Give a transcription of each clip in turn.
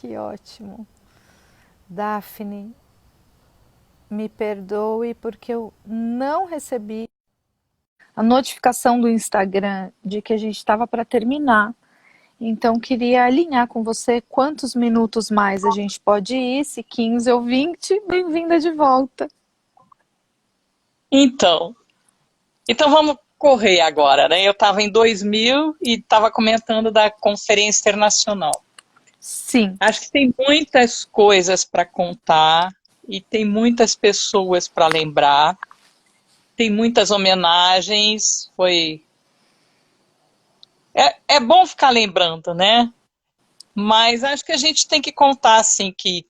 Que ótimo. Daphne, me perdoe porque eu não recebi a notificação do Instagram de que a gente estava para terminar. Então, queria alinhar com você quantos minutos mais a gente pode ir, se 15 ou 20. Bem-vinda de volta. Então, então vamos correr agora, né? Eu estava em 2000 e estava comentando da Conferência Internacional. Sim. Acho que tem muitas coisas para contar e tem muitas pessoas para lembrar. Tem muitas homenagens. É bom ficar lembrando, né? Mas acho que a gente tem que contar assim que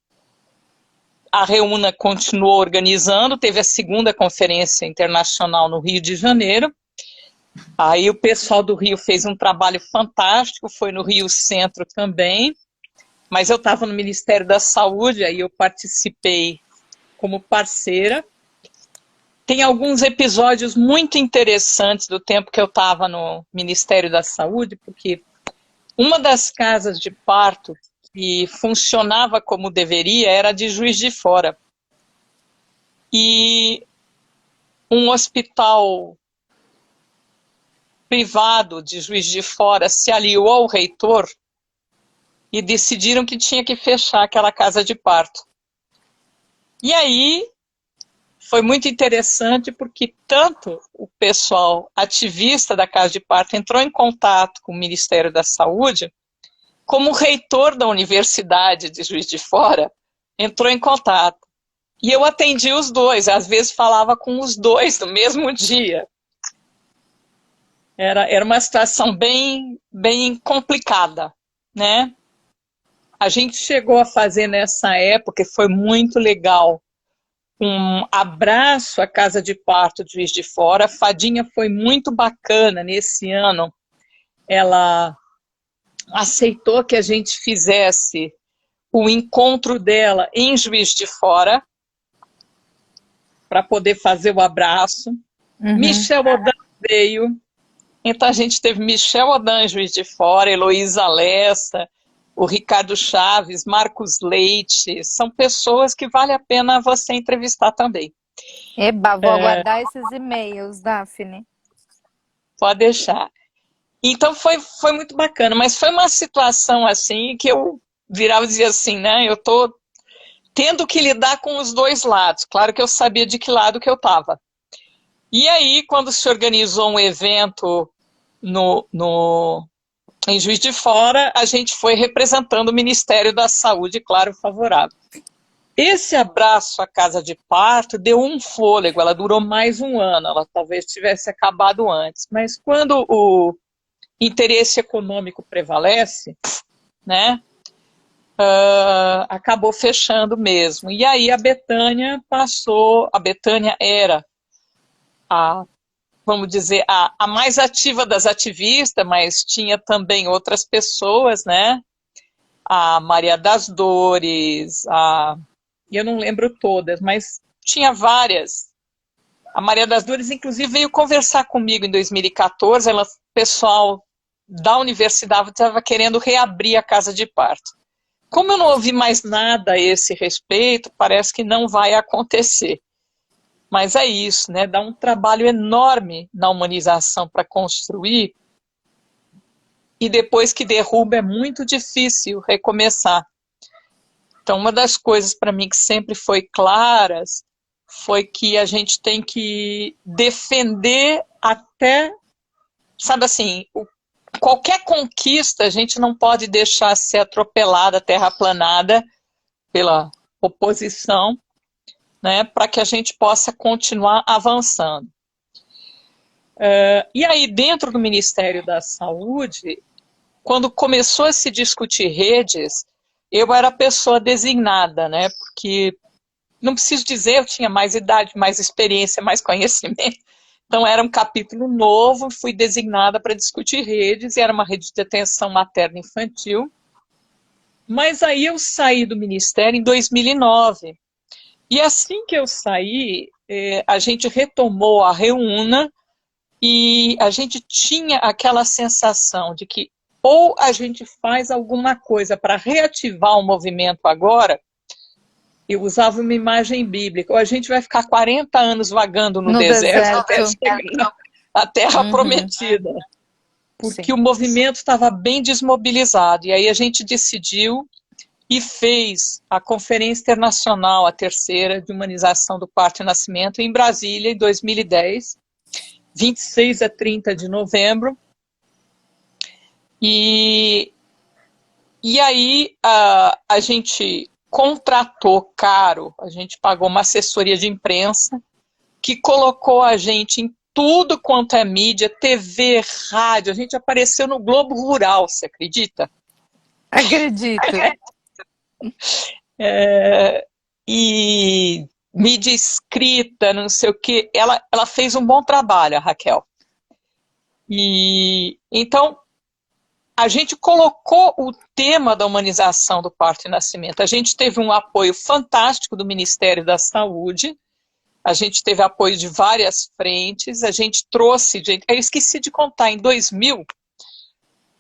a Reúna continuou organizando, teve a segunda conferência internacional no Rio de Janeiro. Aí o pessoal do Rio fez um trabalho fantástico, foi no Rio Centro também, mas eu estava no Ministério da Saúde, aí eu participei como parceira. Tem alguns episódios muito interessantes do tempo que eu estava no Ministério da Saúde, porque uma das casas de parto que funcionava como deveria era de Juiz de Fora. E um hospital privado de Juiz de Fora se aliou ao reitor e decidiram que tinha que fechar aquela casa de parto. E aí foi muito interessante porque tanto o pessoal ativista da casa de parto entrou em contato com o Ministério da Saúde, como o reitor da Universidade de Juiz de Fora entrou em contato. E eu atendi os dois, às vezes falava com os dois no mesmo dia. Era uma situação bem complicada, né? A gente chegou a fazer nessa época, e foi muito legal, um abraço à Casa de Parto de Juiz de Fora. A Fadinha foi muito bacana nesse ano. Ela aceitou que a gente fizesse o encontro dela em Juiz de Fora, para poder fazer o abraço. Uhum. Michel Odan veio. Então a gente teve Michel Odan em Juiz de Fora, Heloísa Lessa, o Ricardo Chaves, Marcos Leite, são pessoas que vale a pena você entrevistar também. Eba, vou aguardar esses e-mails, Daphne. Pode deixar. Então foi muito bacana, mas foi uma situação assim que eu virava e dizia assim, né? Eu tô tendo que lidar com os dois lados. Claro que eu sabia de que lado que eu estava. E aí, quando se organizou um evento em Juiz de Fora, a gente foi representando o Ministério da Saúde, claro, favorável. Esse abraço à casa de parto deu um fôlego, ela durou mais um ano, ela talvez tivesse acabado antes, mas quando o interesse econômico prevalece, né, acabou fechando mesmo. E aí a Betânia passou, a Betânia era a, vamos dizer, a mais ativa das ativistas, mas tinha também outras pessoas, né, a Maria das Dores, eu não lembro todas, mas tinha várias. A Maria das Dores, inclusive, veio conversar comigo em 2014, o pessoal da universidade estava querendo reabrir a casa de parto. Como eu não ouvi mais nada a esse respeito, parece que não vai acontecer. Mas é isso, né? Dá um trabalho enorme na humanização para construir, e depois que derruba é muito difícil recomeçar. Então, uma das coisas para mim que sempre foi claras foi que a gente tem que defender até, sabe assim, qualquer conquista a gente não pode deixar ser atropelada, terraplanada pela oposição, né, para que a gente possa continuar avançando. E aí, dentro do Ministério da Saúde, quando começou a se discutir redes, eu era a pessoa designada, né, porque, não preciso dizer, eu tinha mais idade, mais experiência, mais conhecimento, então era um capítulo novo, fui designada para discutir redes, e era uma rede de atenção materno-infantil, mas aí eu saí do Ministério em 2009, e assim que eu saí, a gente retomou a Reúna, e a gente tinha aquela sensação de que ou a gente faz alguma coisa para reativar o movimento agora. Eu usava uma imagem bíblica, ou a gente vai ficar 40 anos vagando no No deserto até deserto. chegar à Terra Uhum. Prometida, porque Sim. o movimento estava bem desmobilizado. E aí a gente decidiu e fez a Conferência Internacional, a terceira, de Humanização do Parto e Nascimento, em Brasília, em 2010, 26 a 30 de novembro. E aí a gente contratou caro, a gente pagou uma assessoria de imprensa que colocou a gente em tudo quanto é mídia, TV, rádio, a gente apareceu no Globo Rural, você acredita? Acredito. E mídia escrita, não sei o quê. Ela fez um bom trabalho, a Raquel. E então a gente colocou o tema da humanização do parto e nascimento. A gente teve um apoio fantástico do Ministério da Saúde, a gente teve apoio de várias frentes, a gente trouxe, eu esqueci de contar, em 2000,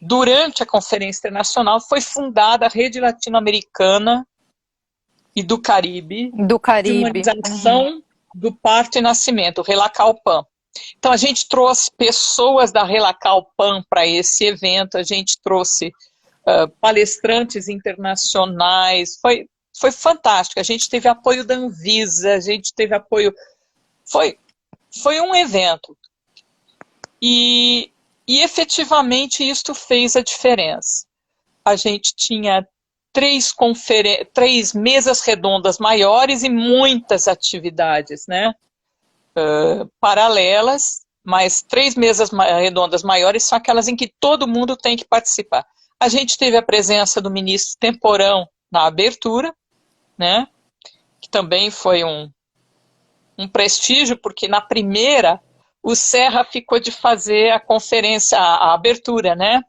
durante a Conferência Internacional, foi fundada a Rede Latino-Americana e do Caribe Do de Caribe. Uhum. Humanização do Parto e Nascimento, o Relacalpan. Então, a gente trouxe pessoas da Relacalpan para esse evento, a gente trouxe palestrantes internacionais, foi fantástico. A gente teve apoio da Anvisa, a gente teve apoio. Foi um evento. E efetivamente isto fez a diferença. A gente tinha três mesas redondas maiores e muitas atividades, né? Paralelas, mas 3 mesas redondas maiores são aquelas em que todo mundo tem que participar. A gente teve a presença do ministro Temporão na abertura, né? Que também foi um prestígio, porque na primeira o Serra ficou de fazer a conferência, a abertura, né?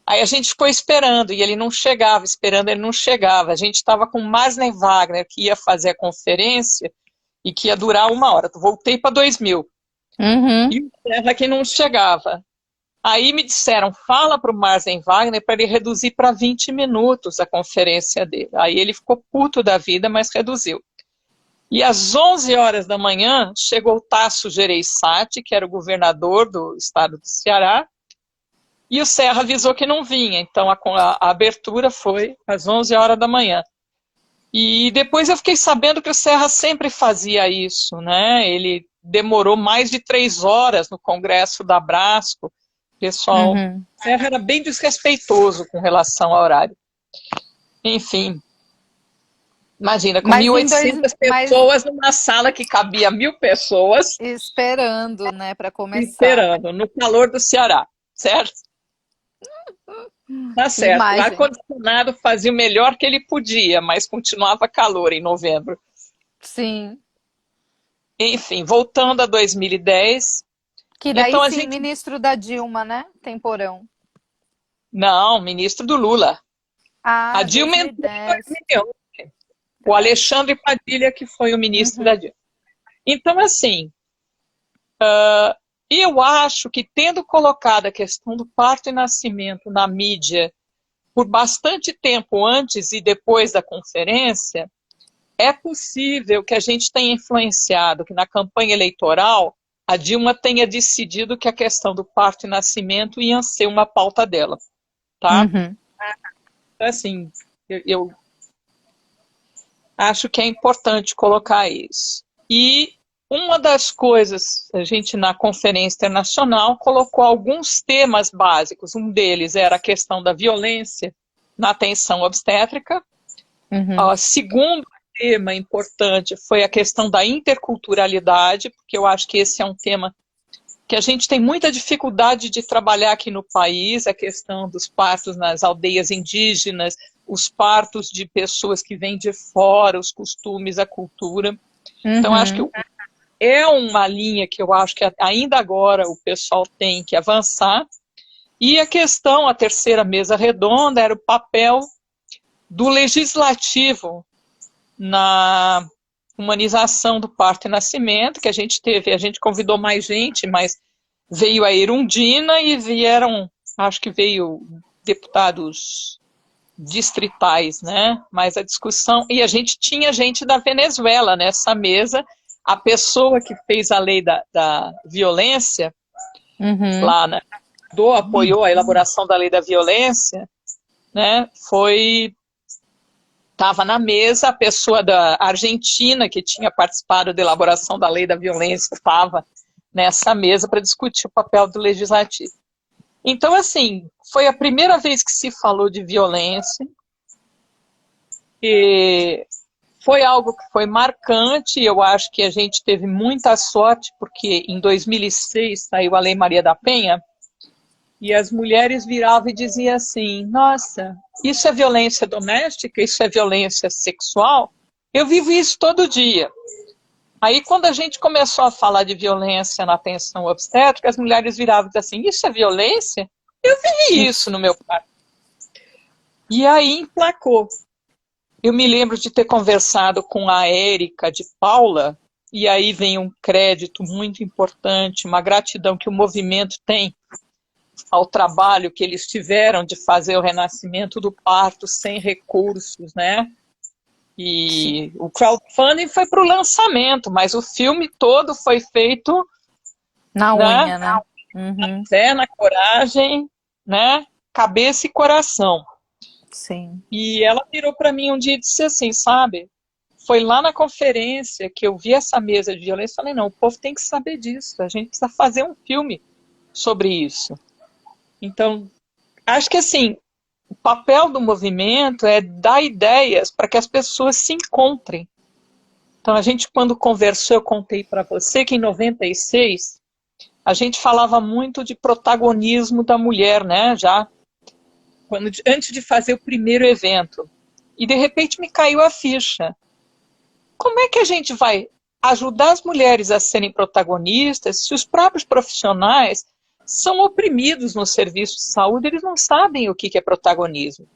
Aí a gente ficou esperando, e ele não chegava, esperando, ele não chegava. A gente estava com Marsley Wagner, que ia fazer a conferência, e que ia durar 1 hora. Voltei para 2000. Uhum. E o Serra que não chegava. Aí me disseram, fala para o Marsley Wagner para ele reduzir para 20 minutos a conferência dele. Aí ele ficou puto da vida, mas reduziu. E às 11 horas da manhã, chegou o Tasso Gereissati, que era o governador do estado do Ceará, e o Serra avisou que não vinha. Então a abertura foi às 11 horas da manhã. E depois eu fiquei sabendo que o Serra sempre fazia isso, né? Ele demorou mais de 3 horas no Congresso da Abrasco. Pessoal, Uhum. o Serra era bem desrespeitoso com relação ao horário. Enfim, imagina, com Mas 1.800 pessoas numa sala que cabia 1.000 pessoas esperando, né, para começar. esperando, no calor do Ceará, certo? Tá Que certo. O imagem. ar-condicionado fazia o melhor que ele podia, mas continuava calor em novembro. Sim. Enfim, voltando a 2010, Que daí então a sim, gente... ministro da Dilma, né? Temporão. Não, ministro do Lula. A Ah, Dilma entrou em 2010. 2011. O Alexandre Padilha, que foi o ministro da Uhum. Dilma. Então, assim, eu acho que tendo colocado a questão do parto e nascimento na mídia por bastante tempo antes e depois da conferência, é possível que a gente tenha influenciado, que na campanha eleitoral a Dilma tenha decidido que a questão do parto e nascimento ia ser uma pauta dela, tá? Uhum. Então, assim, eu acho que é importante colocar isso. E uma das coisas, a gente na conferência internacional colocou alguns temas básicos. Um deles era a questão da violência na atenção obstétrica. Uhum. O segundo tema importante foi a questão da interculturalidade, porque eu acho que esse é um tema que a gente tem muita dificuldade de trabalhar aqui no país, a questão dos partos nas aldeias indígenas, os partos de pessoas que vêm de fora, os costumes, a cultura. Então, acho que Uhum. é uma linha que eu acho que ainda agora o pessoal tem que avançar. E a questão, a terceira mesa redonda, era o papel do legislativo na humanização do parto e nascimento, que a gente convidou mais gente, mas veio a Erundina e vieram acho que veio deputados distritais, né? Mas a discussão, e a gente tinha gente da Venezuela nessa mesa, a pessoa que fez a lei da violência, Uhum. lá, né, apoiou a elaboração da lei da violência, né? Estava na mesa, a pessoa da Argentina, que tinha participado da elaboração da lei da violência, estava nessa mesa para discutir o papel do legislativo. Então, assim, foi a primeira vez que se falou de violência, e foi algo que foi marcante, eu acho que a gente teve muita sorte, porque em 2006 saiu a Lei Maria da Penha, e as mulheres viravam e diziam assim, nossa, isso é violência doméstica, isso é violência sexual? Eu vivo isso todo dia. Aí, quando a gente começou a falar de violência na atenção obstétrica, as mulheres viravam e diziam assim, isso é violência? Eu vivi isso no meu parto. E aí emplacou. Eu me lembro de ter conversado com a Érica de Paula, e aí vem um crédito muito importante, uma gratidão que o movimento tem ao trabalho que eles tiveram de fazer o renascimento do parto sem recursos, né? E o crowdfunding foi para o lançamento, mas o filme todo foi feito Na né, unha, né? Uhum. fé, na coragem, né? Cabeça e coração. Sim. E ela virou para mim um dia e disse assim, sabe? Foi lá na conferência que eu vi essa mesa de violência e falei, não, o povo tem que saber disso, a gente precisa fazer um filme sobre isso. Então, acho que assim, o papel do movimento é dar ideias para que as pessoas se encontrem. Então, a gente, quando conversou, eu contei para você que em 96, a gente falava muito de protagonismo da mulher, né? Já antes de fazer o primeiro evento. E, de repente, me caiu a ficha. Como é que a gente vai ajudar as mulheres a serem protagonistas se os próprios profissionais são oprimidos no serviço de saúde, eles não sabem o que é protagonismo.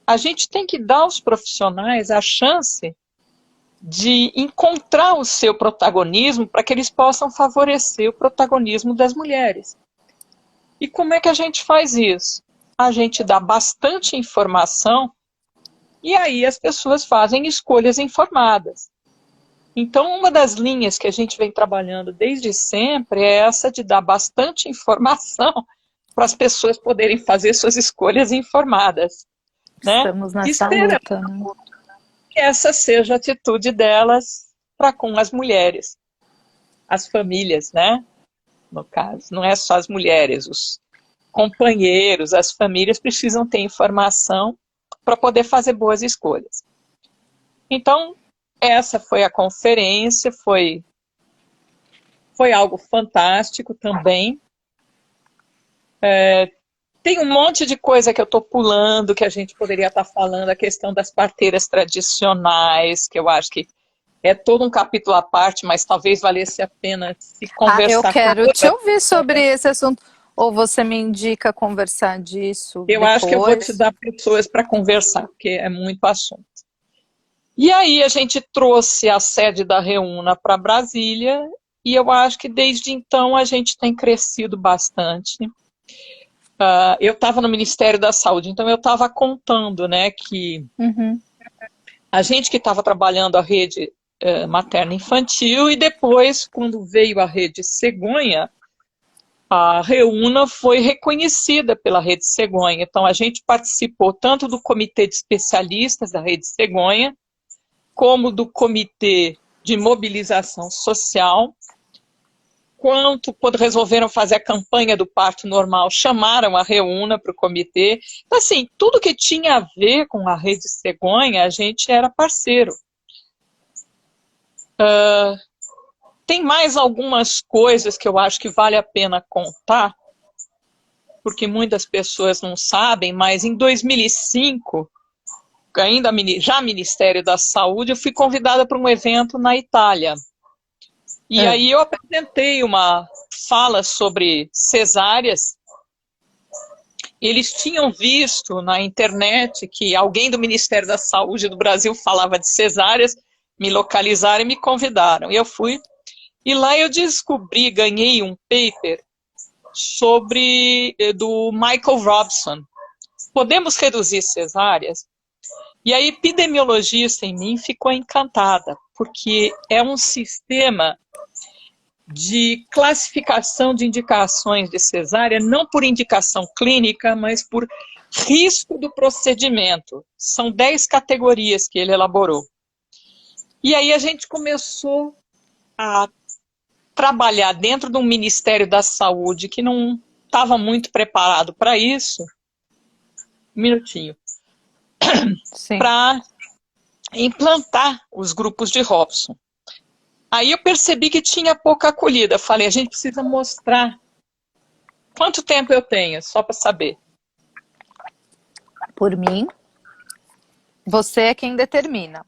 A gente tem que dar aos profissionais a chance de encontrar o seu protagonismo para que eles possam favorecer o protagonismo das mulheres. E como é que a gente faz isso? A gente dá bastante informação e aí as pessoas fazem escolhas informadas. Então, uma das linhas que a gente vem trabalhando desde sempre é essa de dar bastante informação para as pessoas poderem fazer suas escolhas informadas, né? Estamos nessa Esperando luta, né? que essa seja a atitude delas para com as mulheres, as famílias, né? No caso, não é só as mulheres, os companheiros, as famílias precisam ter informação para poder fazer boas escolhas. Então, essa foi a conferência, foi algo fantástico também. Tem um monte de coisa que eu estou pulando, que a gente poderia estar falando, a questão das parteiras tradicionais, que eu acho que é todo um capítulo à parte, mas talvez valesse a pena se Ah, eu conversar com quero te outra. ouvir sobre esse assunto. Ou você me indica conversar disso Eu acho que eu vou te depois? dar pessoas para conversar, porque é muito assunto. E aí a gente trouxe a sede da Reúna para Brasília, e eu acho que desde então a gente tem crescido bastante. Eu estava no Ministério da Saúde, então eu estava contando, né, que a gente que estava trabalhando a rede materno-infantil, e depois, quando veio a rede Cegonha, a Reúna foi reconhecida pela Rede Cegonha. Então, a gente participou tanto do comitê de especialistas da Rede Cegonha, como do comitê de mobilização social, quanto quando resolveram fazer a campanha do parto normal, chamaram a Reúna para o comitê. Então, assim, tudo que tinha a ver com a Rede Cegonha, a gente era parceiro. Tem mais algumas coisas que eu acho que vale a pena contar, porque muitas pessoas não sabem, mas em 2005, ainda já Ministério da Saúde, eu fui convidada para um evento na Itália. E aí eu apresentei uma fala sobre cesáreas. Eles tinham visto na internet que alguém do Ministério da Saúde do Brasil falava de cesáreas, me localizaram e me convidaram. E eu fui. E lá eu descobri, ganhei um paper do Michael Robson. Podemos reduzir cesáreas? E a epidemiologista em mim ficou encantada, porque é um sistema de classificação de indicações de cesárea, não por indicação clínica, mas por risco do procedimento. São 10 categorias que ele elaborou. E aí a gente começou a trabalhar dentro de um Ministério da Saúde que não estava muito preparado para isso. Um minutinho. Para implantar os grupos de Robson. Aí eu percebi que tinha pouca acolhida. Falei, a gente precisa mostrar quanto tempo eu tenho, só para saber. Por mim, você é quem determina.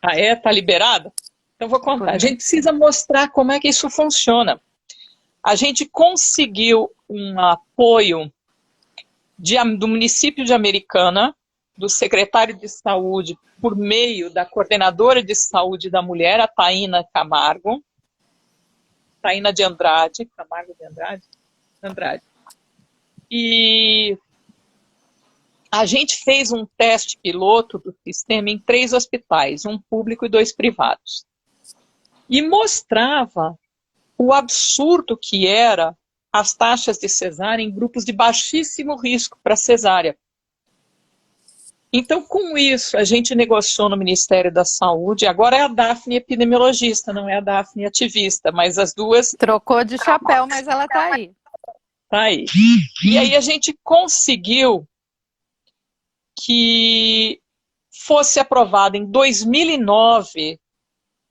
Ah, é? Tá liberado? Então vou contar. A gente precisa mostrar como é que isso funciona. A gente conseguiu um apoio do município de Americana, do secretário de saúde, por meio da coordenadora de saúde da mulher, a Taína Camargo. Taína de Andrade. Camargo de Andrade? Andrade. E a gente fez um teste piloto do sistema em 3 hospitais, um público e 2 privados. E mostrava o absurdo que era as taxas de cesárea em grupos de baixíssimo risco para cesárea. Então, com isso, a gente negociou no Ministério da Saúde, agora é a Daphne epidemiologista, não é a Daphne ativista, mas as duas... Trocou de chapéu, mas ela está aí. Está aí. E aí a gente conseguiu que fosse aprovada em 2009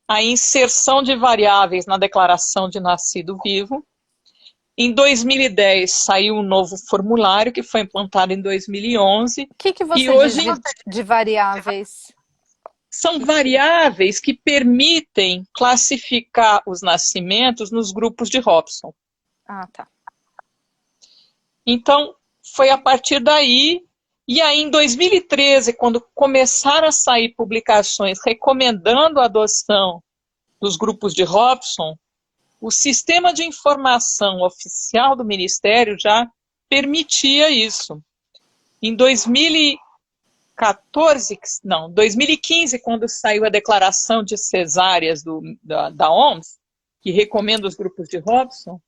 a inserção de variáveis na declaração de nascido vivo. Em 2010 saiu um novo formulário que foi implantado em 2011. O que você hoje diz de variáveis? São variáveis que permitem classificar os nascimentos nos grupos de Robson. Ah, tá. Então, foi a partir daí, e aí em 2013, quando começaram a sair publicações recomendando a adoção dos grupos de Robson, o sistema de informação oficial do Ministério já permitia isso. Em 2015, quando saiu a declaração de cesáreas da OMS, que recomenda os grupos de Robson,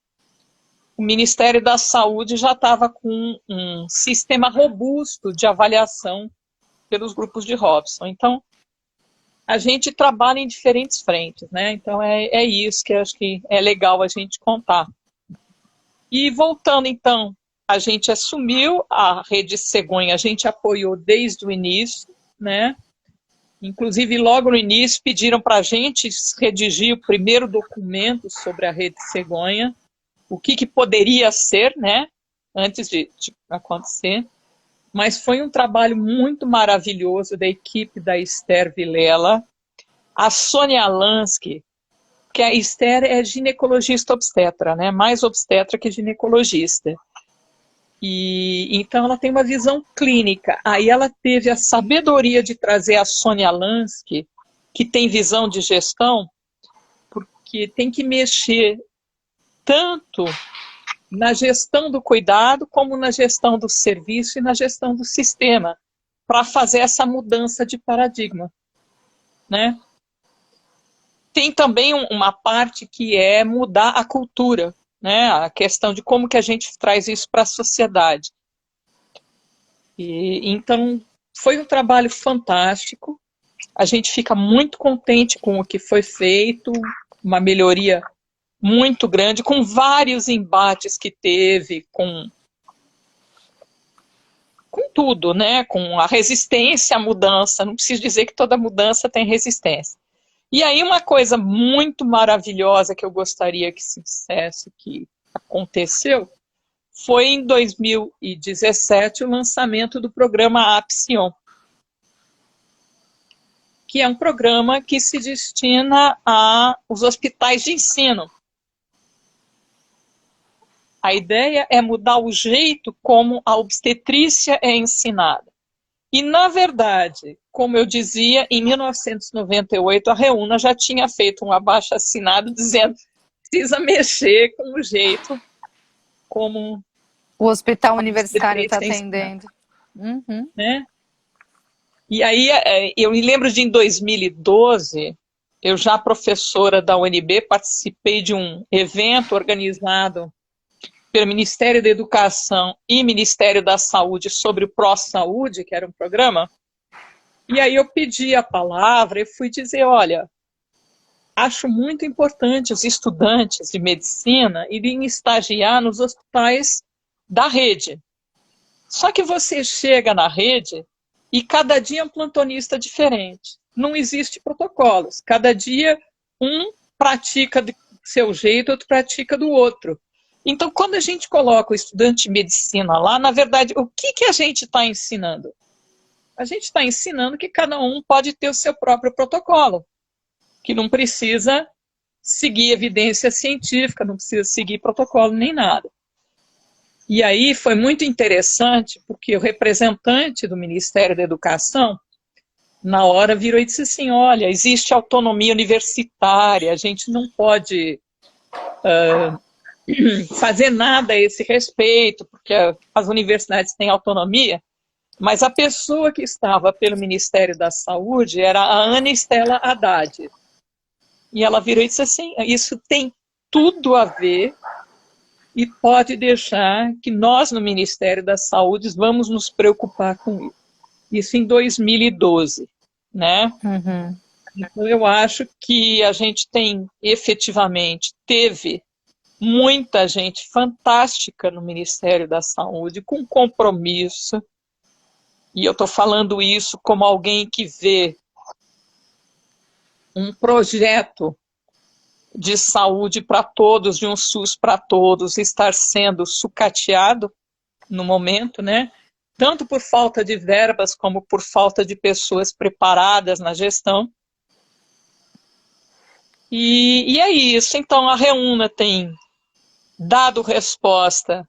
o Ministério da Saúde já estava com um sistema robusto de avaliação pelos grupos de Robson. Então, a gente trabalha em diferentes frentes, né? Então, é isso que eu acho que é legal a gente contar. E voltando, então, a gente assumiu a Rede Cegonha, a gente apoiou desde o início, né? Inclusive, logo no início, pediram para a gente redigir o primeiro documento sobre a Rede Cegonha, o que poderia ser, né? Antes de acontecer. Mas foi um trabalho muito maravilhoso da equipe da Esther Vilela, a Sônia Lansky, que a Esther é ginecologista obstetra, né? Mais obstetra que ginecologista. E então ela tem uma visão clínica. Aí ela teve a sabedoria de trazer a Sônia Lansky, que tem visão de gestão, porque tem que mexer tanto na gestão do cuidado, como na gestão do serviço e na gestão do sistema, para fazer essa mudança de paradigma, né? Tem também uma parte que é mudar a cultura, né? A questão de como que a gente traz isso para a sociedade. Então, foi um trabalho fantástico, a gente fica muito contente com o que foi feito, uma melhoria muito grande, com vários embates que teve, com tudo, né? Com a resistência à mudança. Não preciso dizer que toda mudança tem resistência. E aí uma coisa muito maravilhosa que eu gostaria que se dissesse que aconteceu, foi em 2017 o lançamento do programa Apsion, que é um programa que se destina aos hospitais de ensino. A ideia é mudar o jeito como a obstetrícia é ensinada. E, na verdade, como eu dizia, em 1998, a Reúna já tinha feito um abaixo-assinado dizendo que precisa mexer com o jeito como O hospital a universitário obstetriz está tem ensinado, atendendo. Uhum. né? E aí, eu me lembro de em 2012, eu já professora da UNB, participei de um evento organizado pelo Ministério da Educação e Ministério da Saúde sobre o Pró-Saúde, que era um programa, e aí eu pedi a palavra e fui dizer, olha, acho muito importante os estudantes de medicina irem estagiar nos hospitais da rede. Só que você chega na rede e cada dia é um plantonista diferente. Não existe protocolos. Cada dia um pratica do seu jeito, outro pratica do outro. Então, quando a gente coloca o estudante de medicina lá, na verdade, o que a gente está ensinando? A gente está ensinando que cada um pode ter o seu próprio protocolo, que não precisa seguir evidência científica, não precisa seguir protocolo nem nada. E aí foi muito interessante, porque o representante do Ministério da Educação, na hora, virou e disse assim, olha, existe autonomia universitária, a gente não pode fazer nada a esse respeito, porque as universidades têm autonomia, mas a pessoa que estava pelo Ministério da Saúde era a Ana Estela Haddad. E ela virou e disse assim, isso tem tudo a ver e pode deixar que nós, no Ministério da Saúde, vamos nos preocupar com isso. Isso em 2012, né? Uhum. Então, eu acho que a gente teve muita gente fantástica no Ministério da Saúde, com compromisso, e eu estou falando isso como alguém que vê um projeto de saúde para todos, de um SUS para todos, estar sendo sucateado no momento, né? Tanto por falta de verbas, como por falta de pessoas preparadas na gestão. E é isso. Então, a Reúna tem dado resposta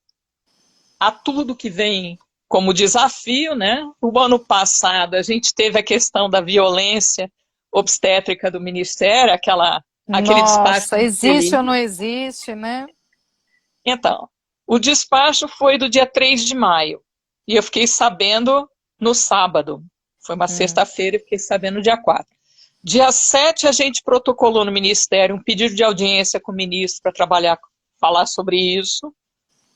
a tudo que vem como desafio, né? O ano passado, a gente teve a questão da violência obstétrica do Ministério, aquele despacho Nossa, muito existe ou político. não existe, né? Então, o despacho foi do dia 3 de maio, e eu fiquei sabendo no sábado. Foi uma sexta-feira e fiquei sabendo no dia 4. Dia 7, a gente protocolou no Ministério um pedido de audiência com o ministro para falar sobre isso,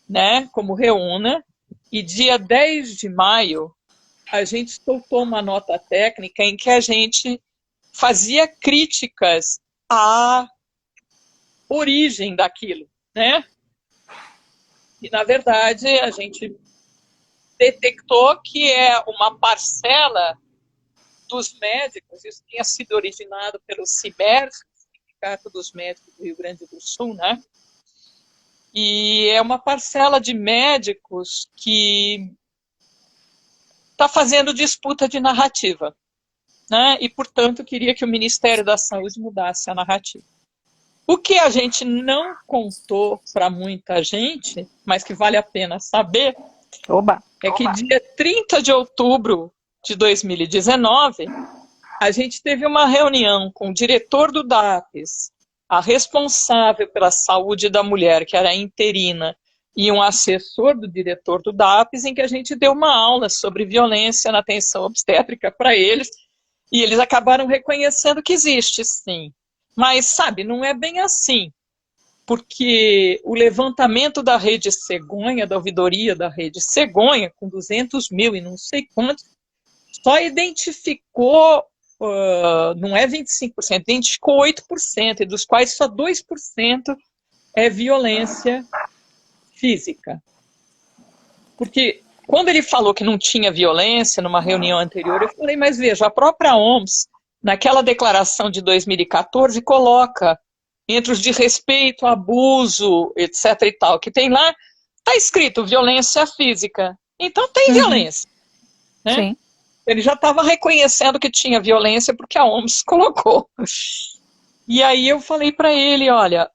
né, como Reúna, e dia 10 de maio, a gente soltou uma nota técnica em que a gente fazia críticas à origem daquilo, né? E, na verdade, a gente detectou que é uma parcela dos médicos, isso tinha sido originado pelo CIMERS, Sindicato dos Médicos do Rio Grande do Sul, né? E é uma parcela de médicos que está fazendo disputa de narrativa, né? E, portanto, queria que o Ministério da Saúde mudasse a narrativa. O que a gente não contou para muita gente, mas que vale a pena saber, Oba. é que dia 30 de outubro de 2019, a gente teve uma reunião com o diretor do DAPS, a responsável pela saúde da mulher, que era interina, e um assessor do diretor do DAPS, em que a gente deu uma aula sobre violência na atenção obstétrica para eles, e eles acabaram reconhecendo que existe, sim. Mas, sabe, não é bem assim, porque o levantamento da rede cegonha, da ouvidoria da rede cegonha, com 200 mil e não sei quantos, só identificou, não é 25%, identificou 8%, e dos quais só 2% é violência física. Porque quando ele falou que não tinha violência numa reunião anterior, eu falei, mas veja, a própria OMS, naquela declaração de 2014, coloca entre os de respeito, abuso, etc. e tal, que tem lá, está escrito violência física. Então tem violência, né? Sim. Ele já estava reconhecendo que tinha violência porque a OMS colocou. E aí eu falei para ele, olha,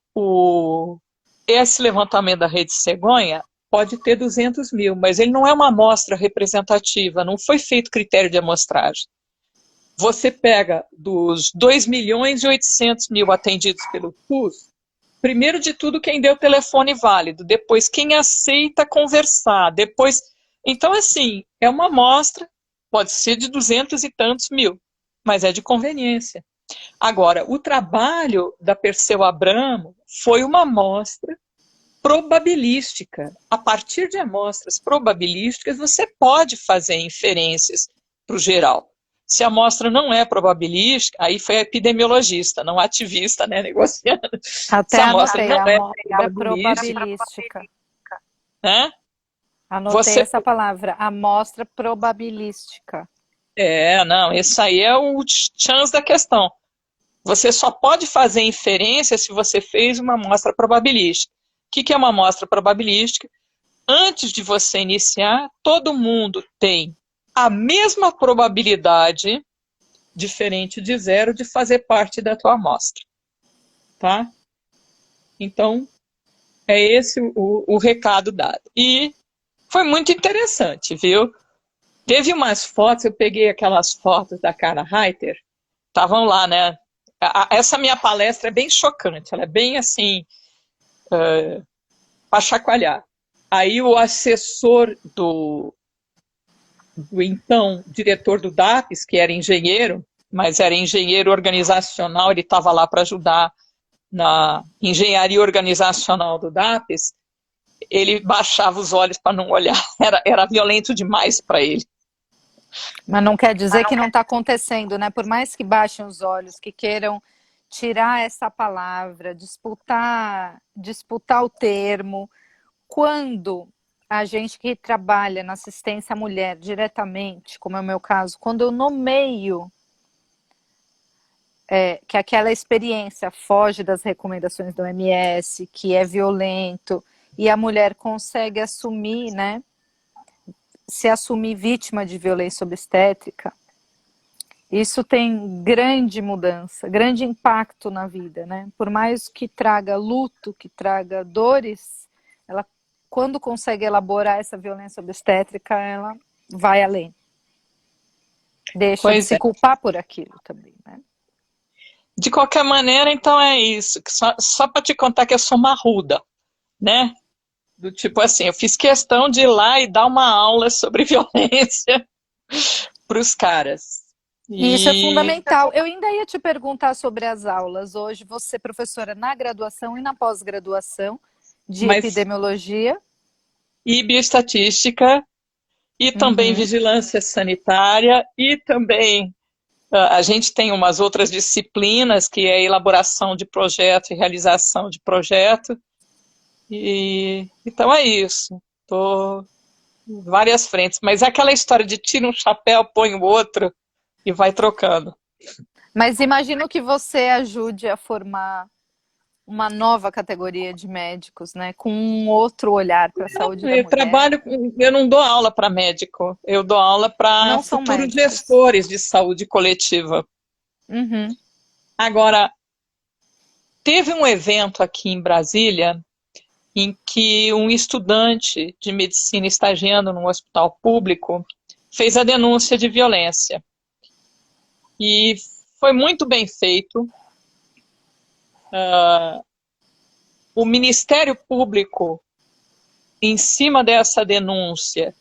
esse levantamento da rede cegonha pode ter 200 mil, mas ele não é uma amostra representativa, não foi feito critério de amostragem. Você pega dos 2 milhões e 800 mil atendidos pelo SUS, primeiro de tudo, quem deu telefone válido, depois quem aceita conversar, depois... Então, assim, é uma amostra, pode ser de 200 e tantos mil, mas é de conveniência. Agora, o trabalho da Perseu Abramo foi uma amostra probabilística. A partir de amostras probabilísticas, você pode fazer inferências para o geral. Se a amostra não é probabilística, aí foi a epidemiologista, não a ativista, né, negociando. Se Até a amostra anotei, não a é amostra probabilística, probabilística. né, Anotei você... essa palavra, amostra probabilística. Não, esse aí é o chance da questão. Você só pode fazer inferência se você fez uma amostra probabilística. O que é uma amostra probabilística? Antes de você iniciar, todo mundo tem a mesma probabilidade, diferente de zero, de fazer parte da tua amostra. Tá? Então, é esse o recado dado. E foi muito interessante, viu? Teve umas fotos, eu peguei aquelas fotos da Kara Reiter, estavam lá, né? Essa minha palestra é bem chocante, ela é bem assim, para chacoalhar. Aí o assessor do então diretor do DAPES, que era engenheiro, mas era engenheiro organizacional, ele estava lá para ajudar na engenharia organizacional do DAPES, ele baixava os olhos para não olhar, era violento demais para ele. Mas não quer dizer que não está acontecendo, né? Por mais que baixem os olhos, que queiram tirar essa palavra, disputar o termo, quando a gente que trabalha na assistência à mulher diretamente, como é o meu caso, quando eu nomeio que aquela experiência foge das recomendações do OMS, que é violento, e a mulher consegue assumir, né, se assumir vítima de violência obstétrica, isso tem grande mudança, grande impacto na vida, né? Por mais que traga luto, que traga dores, ela, quando consegue elaborar essa violência obstétrica, ela vai além. Deixa de se culpar por aquilo também, né? De qualquer maneira, então é isso. Só para te contar que eu sou marruda, né? Do tipo assim, eu fiz questão de ir lá e dar uma aula sobre violência para os caras. E isso é fundamental. Eu ainda ia te perguntar sobre as aulas. Hoje você é professora na graduação e na pós-graduação de epidemiologia. E bioestatística, e também vigilância sanitária, e também a gente tem umas outras disciplinas, que é elaboração de projeto e realização de projeto. E então é isso. Estou em várias frentes. Mas é aquela história de tira um chapéu, põe o outro e vai trocando. Mas imagino que você ajude a formar uma nova categoria de médicos, né? Com um outro olhar para a saúde da mulher. Eu não dou aula para médico, eu dou aula para futuros gestores de saúde coletiva. Agora, teve um evento aqui em Brasília em que um estudante de medicina estagiando num hospital público fez a denúncia de violência. E foi muito bem feito. O Ministério Público, em cima dessa denúncia,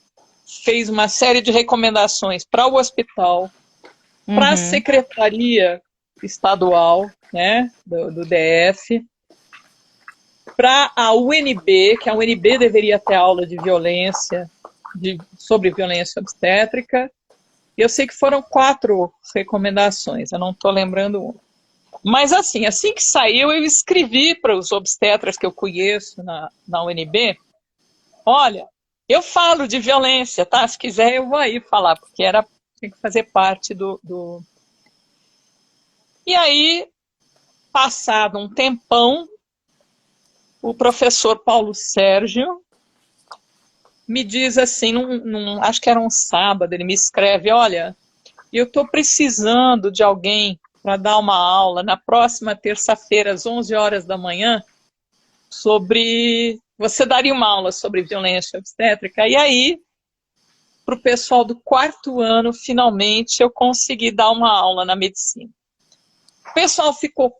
fez uma série de recomendações para o hospital, para a Secretaria Estadual, né, do DF, para a UNB, que a UNB deveria ter aula de violência, sobre violência obstétrica. Eu sei que foram 4 recomendações, eu não estou lembrando uma. Mas assim que saiu, eu escrevi para os obstetras que eu conheço na UNB, olha, eu falo de violência, tá? Se quiser eu vou aí falar, porque tinha que fazer parte do... E aí, passado um tempão, o professor Paulo Sérgio me diz assim, acho que era um sábado, ele me escreve, olha, eu estou precisando de alguém para dar uma aula na próxima terça-feira, às 11 horas da manhã, sobre... Você daria uma aula sobre violência obstétrica? E aí, para o pessoal do 4º ano, finalmente, eu consegui dar uma aula na medicina. O pessoal ficou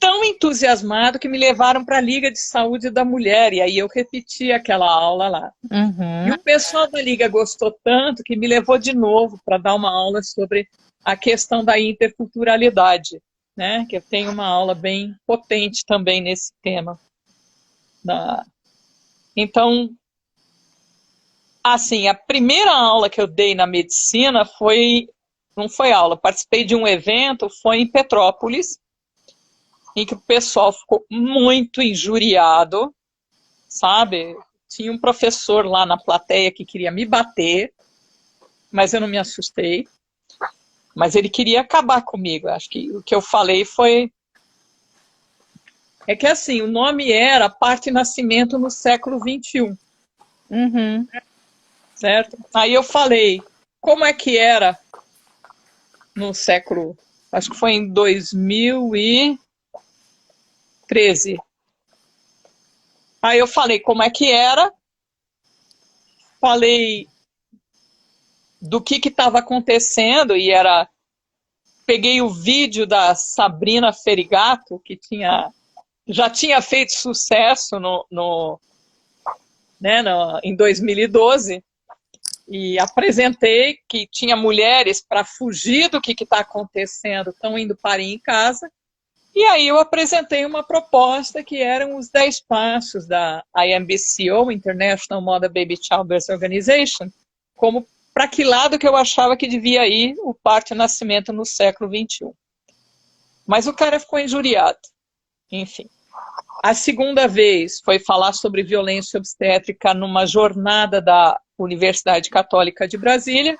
tão entusiasmado que me levaram para a Liga de Saúde da Mulher, e aí eu repeti aquela aula lá. E Uhum. o pessoal da Liga gostou tanto que me levou de novo para dar uma aula sobre a questão da interculturalidade, né? Que eu tenho uma aula bem potente também nesse tema. Então, assim, a primeira aula que eu dei na medicina não foi aula, participei de um evento, foi em Petrópolis, em que o pessoal ficou muito injuriado, sabe? Tinha um professor lá na plateia que queria me bater, mas eu não me assustei. Mas ele queria acabar comigo. Acho que o que eu falei foi... É que assim, o nome era Parto e Nascimento no século XXI, Uhum. certo? Aí eu falei, como é que era no século... Acho que foi em 2013. Aí eu falei como é que era, falei do que estava acontecendo, e era... Peguei o vídeo da Sabrina Ferigato, que já tinha feito sucesso em 2012, e apresentei que tinha mulheres para fugir do que está acontecendo, estão indo parir em casa, e aí eu apresentei uma proposta que eram os 10 passos da IMBCO, International Mother Baby Childbirth Organization, como para que lado que eu achava que devia ir o parto e nascimento no século XXI. Mas o cara ficou injuriado, enfim. A segunda vez foi falar sobre violência obstétrica numa jornada da Universidade Católica de Brasília,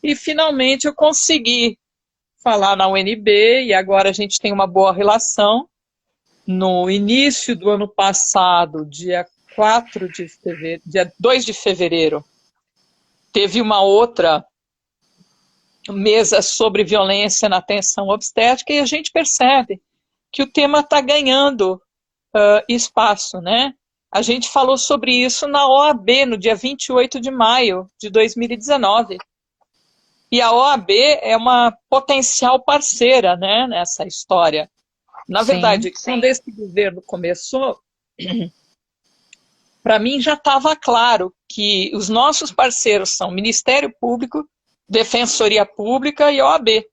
e finalmente eu consegui falar na UNB, e agora a gente tem uma boa relação. No início do ano passado, dia 2 de fevereiro, teve uma outra mesa sobre violência na atenção obstétrica, e a gente percebe que o tema está ganhando espaço, né? A gente falou sobre isso na OAB, no dia 28 de maio de 2019. E a OAB é uma potencial parceira, né, nessa história. Na verdade, quando esse governo começou, para mim já estava claro que os nossos parceiros são Ministério Público, Defensoria Pública e OAB.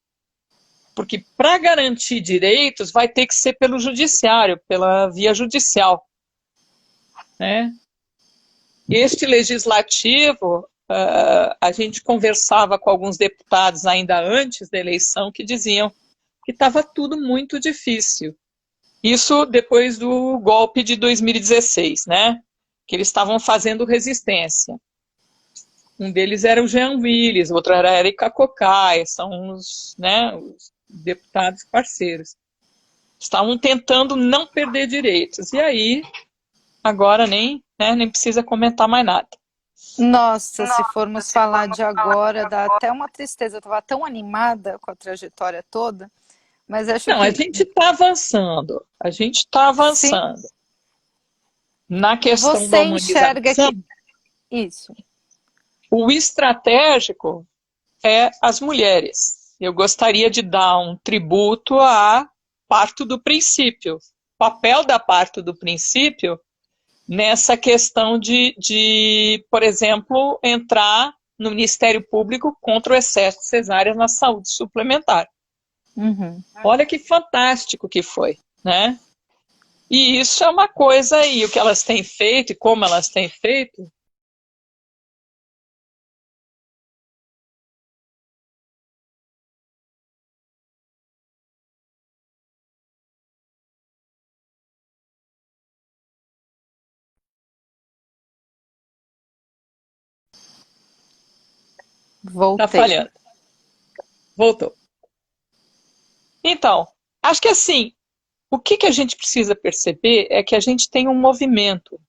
Porque para garantir direitos vai ter que ser pelo judiciário, pela via judicial, né? Este legislativo, a gente conversava com alguns deputados ainda antes da eleição que diziam que estava tudo muito difícil. Isso depois do golpe de 2016, né? Que eles estavam fazendo resistência. Um deles era o Jean Willis, o outro era a Erika Cocai, são os deputados parceiros. Estavam tentando não perder direitos. E aí, agora nem precisa comentar mais nada. Nossa, se formos falar de agora, dá até uma tristeza. Eu estava tão animada com a trajetória toda, mas acho Não, que... a gente está avançando. A gente está avançando. Sim. Na questão da Você enxerga humanização, que... Isso. o estratégico é as mulheres. Eu gostaria de dar um tributo a Parto do Princípio. O papel da Parto do Princípio nessa questão de, por exemplo, entrar no Ministério Público contra o excesso de cesáreas na saúde suplementar. Uhum. Olha que fantástico que foi, né? E isso é uma coisa aí, o que elas têm feito e como elas têm feito. Tá Voltei. falhando. Voltou. Então, acho que assim, o que a gente precisa perceber é que a gente tem um movimento,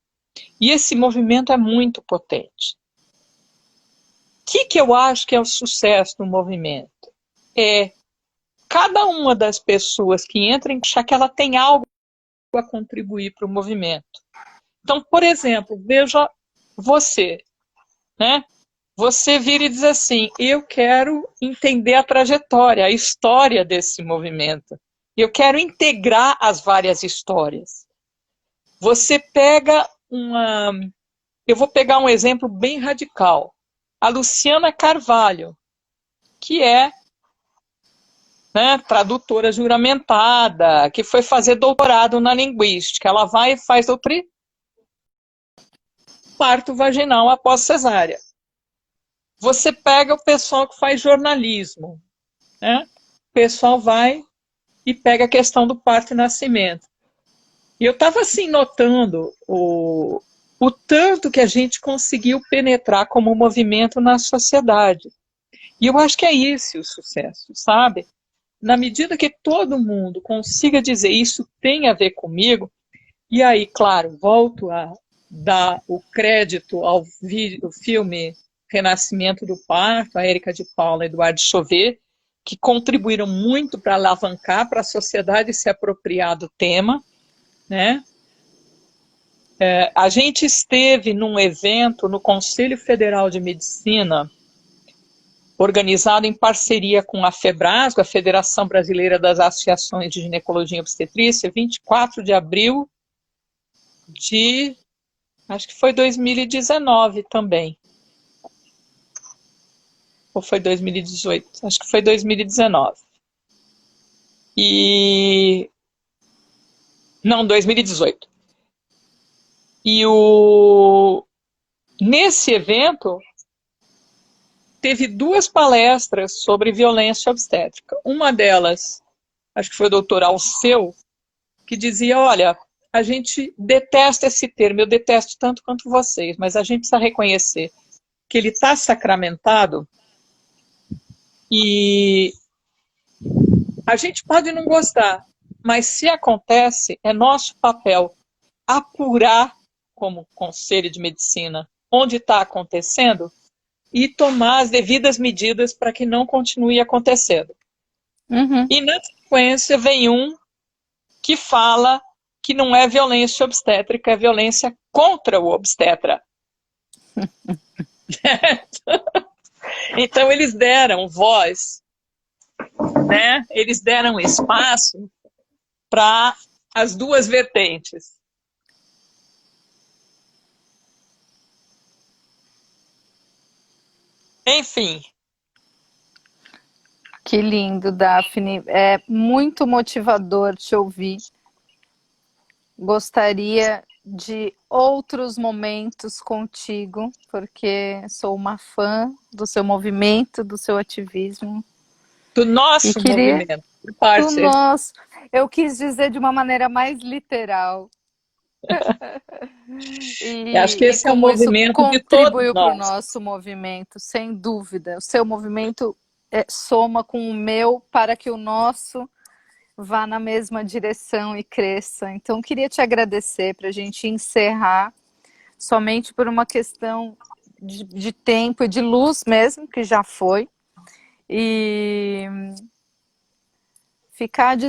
e esse movimento é muito potente. O que eu acho que é o sucesso do movimento? É cada uma das pessoas que entram achar que ela tem algo a contribuir para o movimento. Então, por exemplo, veja você, né? Você vira e diz assim, eu quero entender a trajetória, a história desse movimento. Eu quero integrar as várias histórias. Você pega uma... Eu vou pegar um exemplo bem radical. A Luciana Carvalho, que é, né, tradutora juramentada, que foi fazer doutorado na linguística. Ela vai e faz doutorado parto vaginal após cesárea. Você pega o pessoal que faz jornalismo, né? O pessoal vai e pega a questão do parto e nascimento. E eu estava assim notando o tanto que a gente conseguiu penetrar como movimento na sociedade. E eu acho que é isso o sucesso, sabe? Na medida que todo mundo consiga dizer isso tem a ver comigo, e aí, claro, volto a dar o crédito ao filme Renascimento do Parto, a Érica de Paula e Eduardo Chauvet, que contribuíram muito para alavancar para a sociedade se apropriar do tema, né? A gente esteve num evento no Conselho Federal de Medicina, organizado em parceria com a FEBRASGO, a Federação Brasileira das Associações de Ginecologia e Obstetrícia, 24 de abril de, acho que foi 2019 também. Ou foi 2018? Acho que foi 2019. Não, 2018. Nesse evento, teve 2 palestras sobre violência obstétrica. Uma delas, acho que foi o doutor Alceu, que dizia, olha, a gente detesta esse termo, eu detesto tanto quanto vocês, mas a gente precisa reconhecer que ele está sacramentado e a gente pode não gostar, mas se acontece, é nosso papel apurar, como Conselho de Medicina, onde está acontecendo e tomar as devidas medidas para que não continue acontecendo. Uhum. E na sequência vem um que fala que não é violência obstétrica, é violência contra o obstetra. Então eles deram voz, né? Eles deram espaço para as 2 vertentes. Enfim. Que lindo, Daphne. É muito motivador te ouvir. Gostaria de outros momentos contigo, porque sou uma fã do seu movimento, do seu ativismo. Do E nosso queria movimento, por do parte. nosso. Eu quis dizer de uma maneira mais literal. Acho que E esse é o como isso movimento de todos contribuiu para o nós. nosso movimento, sem dúvida. O seu movimento soma com o meu para que o nosso vá na mesma direção e cresça. Então, queria te agradecer para a gente encerrar, somente por uma questão de tempo e de luz mesmo, que já foi. E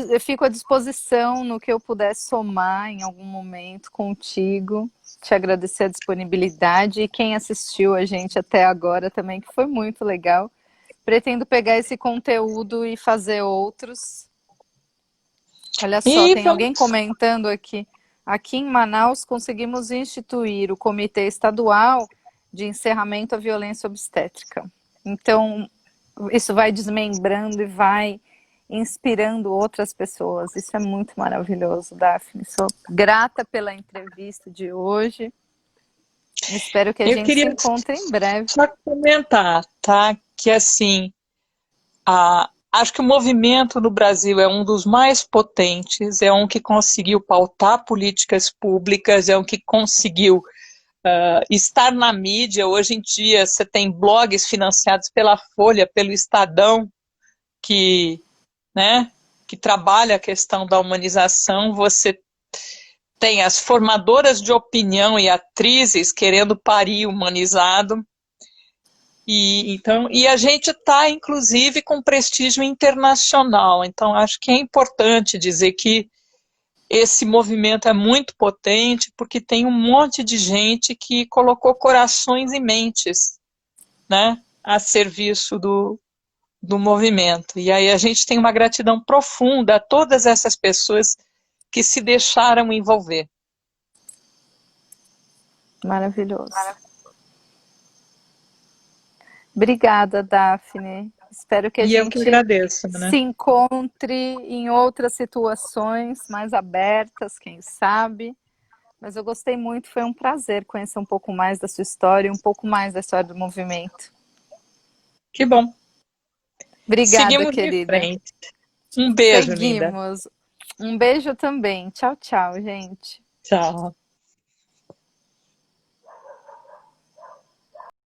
eu fico à disposição no que eu puder somar em algum momento contigo, te agradecer a disponibilidade e quem assistiu a gente até agora também, que foi muito legal. Pretendo pegar esse conteúdo e fazer outros. Olha só, E tem alguém vamos. comentando aqui. Aqui em Manaus conseguimos instituir o Comitê Estadual de Encerramento à Violência Obstétrica. Então, isso vai desmembrando e vai inspirando outras pessoas. Isso é muito maravilhoso, Daphne. Sou grata pela entrevista de hoje. Espero que a Eu gente se queria encontre em breve. só comentar, tá? Que assim, acho que o movimento no Brasil é um dos mais potentes, é um que conseguiu pautar políticas públicas, é um que conseguiu estar na mídia. Hoje em dia você tem blogs financiados pela Folha, pelo Estadão, que, né, que trabalha a questão da humanização. Você tem as formadoras de opinião e atrizes querendo parir humanizado. E a gente está, inclusive, com prestígio internacional. Então, acho que é importante dizer que esse movimento é muito potente, porque tem um monte de gente que colocou corações e mentes, né, a serviço do do movimento. E aí a gente tem uma gratidão profunda a todas essas pessoas que se deixaram envolver. Maravilhoso. Obrigada, Daphne. Espero que a E eu que gente agradeço, né? se encontre em outras situações mais abertas, quem sabe. Mas eu gostei muito, foi um prazer conhecer um pouco mais da sua história e um pouco mais da história do movimento. Que bom. Obrigada, Seguimos em querida. frente. Um beijo, linda. Seguimos. Um beijo também. Tchau, tchau, gente. Tchau.